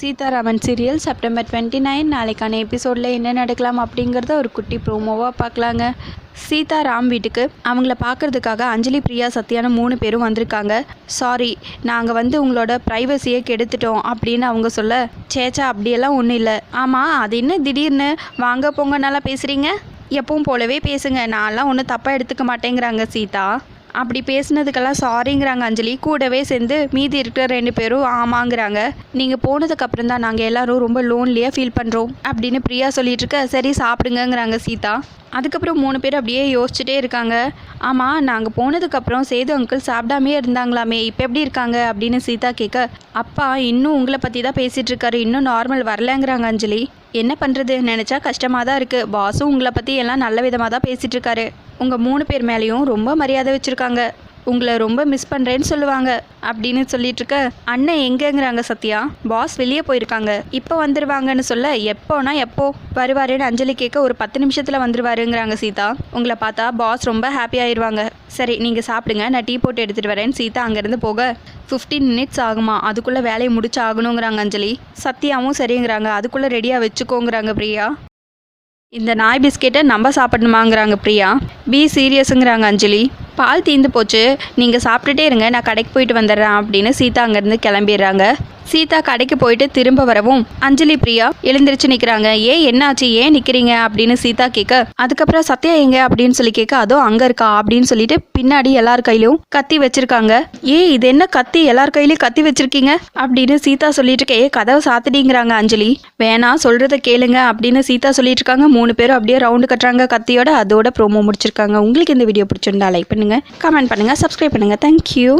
Sitharaman serial September 29 நாளைக்கான எபிசோடில் என்ன நடக்கலாம் அப்படிங்கிறத ஒரு குட்டி ப்ரோமோவாக பார்க்கலாங்க. சீதாராம் வீட்டுக்கு அவங்கள பார்க்குறதுக்காக அஞ்சலி, பிரியா, சத்யான்னு 3 பேரும் வந்திருக்காங்க. சாரி, நாங்கள் உங்களோட ப்ரைவசியை கெடுத்துட்டோம் அப்படின்னு அவங்க சொல்ல, சேச்சா அப்படியெல்லாம் ஒன்றும் இல்லை. ஆமாம், அது என்ன திடீர்னு வாங்க போங்க நல்லா பேசுகிறீங்க? எப்பவும் போலவே பேசுங்க, நான்லாம் ஒன்றும் தப்பாக எடுத்துக்க மாட்டேங்கிறாங்க சீதா. அப்படி பேசுனதுக்கெல்லாம் சாரிங்கிறாங்க அஞ்சலி. கூடவே சேர்ந்து மீதி இருக்கிற 2 பேரும் ஆமாங்கிறாங்க. நீங்கள் போனதுக்கப்புறம் தான் நாங்கள் எல்லோரும் ரொம்ப லோன்லியாக ஃபீல் பண்ணுறோம் அப்படின்னு பிரியா சொல்லிட்டு இருக்க. சரி சாப்பிடுங்கிறாங்க சீதா. அதுக்கப்புறம் 3 பேர் அப்படியே யோசிச்சுட்டே இருக்காங்க. ஆமாம், நாங்கள் போனதுக்கப்புறம் சேது அங்கிள் சாப்பிடாமே இருந்தாங்களாமே, இப்போ எப்படி இருக்காங்க அப்படின்னு சீதா கேட்க, அப்பா இன்னும் உங்களை பற்றி தான் பேசிகிட்டு இருக்காரு, இன்னும் நார்மல் வரலங்கிறாங்க அஞ்சலி. என்ன பண்ணுறது, நினச்சா கஷ்டமாக தான் இருக்குது. பாஸும் உங்களை பற்றி எல்லாம் நல்ல விதமாக தான் பேசிகிட்டு இருக்காரு. உங்கள் 3 பேர் மேலேயும் ரொம்ப மரியாதை வச்சுருக்காங்க. உங்களை ரொம்ப மிஸ் பண்ணுறேன்னு சொல்லுவாங்க அப்படின்னு சொல்லிட்டு இருக்க. அண்ணன் எங்கேங்கிறாங்க சத்யா. பாஸ் வெளியே போயிருக்காங்க, இப்போ வந்துடுவாங்கன்னு சொல்ல, எப்போனா எப்போ வருவாருன்னு அஞ்சலி கேட்க, ஒரு 10 நிமிஷத்தில் வந்துடுவாருங்கிறாங்க சீதா. உங்களை பார்த்தா பாஸ் ரொம்ப ஹாப்பி ஆயிடுவாங்க. சரி நீங்கள் சாப்பிடுங்க, நான் டீ போட்டு எடுத்துகிட்டு வரேன்னு சீதா அங்கேருந்து போக 15 மினிட்ஸ் ஆகுமா, அதுக்குள்ளே வேலையை முடிச்சு ஆகணுங்கிறாங்க அஞ்சலி. சத்யாவும் சரிங்கிறாங்க, அதுக்குள்ளே ரெடியாக வச்சுக்கோங்கிறாங்க பிரியா. இந்த நாய் பிஸ்கெட்டை நம்ம சாப்பிடணுமாங்கிறாங்க பிரியா. பி சீரியஸுங்கிறாங்க அஞ்சலி. பால் தீர்ந்து போச்சு, நீங்கள் சாப்பிட்டுட்டே இருங்க, நான் கடைக்கு போயிட்டு வந்துடுறேன் அப்படின்னு சீதா அங்கேருந்து கிளம்பிடுறாங்க. சீதா கடைக்கு போயிட்டு திரும்ப வரவும் அஞ்சலி, பிரியா எழுந்திரிச்சு நிற்கிறாங்க. ஏன் என்னாச்சு, ஏன் நிற்கிறீங்க அப்படின்னு சீதா கேட்க, அதுக்கப்புறம் சத்யா எங்க அப்படின்னு சொல்லி கேட்க, அதோ அங்கே இருக்கா அப்படின்னு சொல்லிட்டு பின்னாடி எல்லார் கையிலும் கத்தி வச்சிருக்காங்க. இது என்ன கத்தி, எல்லார் கையிலையும் கத்தி வச்சிருக்கீங்க அப்படின்னு சீதா சொல்லிட்டு இருக்கே, கதவை சாத்திடிங்கிறாங்க அஞ்சலி. வேணா சொல்றத கேளுங்க அப்படின்னு சீதா சொல்லிட்டு இருக்காங்க. 3 பேரும் அப்படியே ரவுண்டு கட்டுறாங்க கத்தியோட. அதோட ப்ரோமோ முடிச்சிருக்காங்க. உங்களுக்கு இந்த வீடியோ பிடிச்சிருந்தா லைக் பண்ணுங்க, கமெண்ட் பண்ணுங்க, சப்ஸ்கிரைப் பண்ணுங்க. தேங்க்யூ.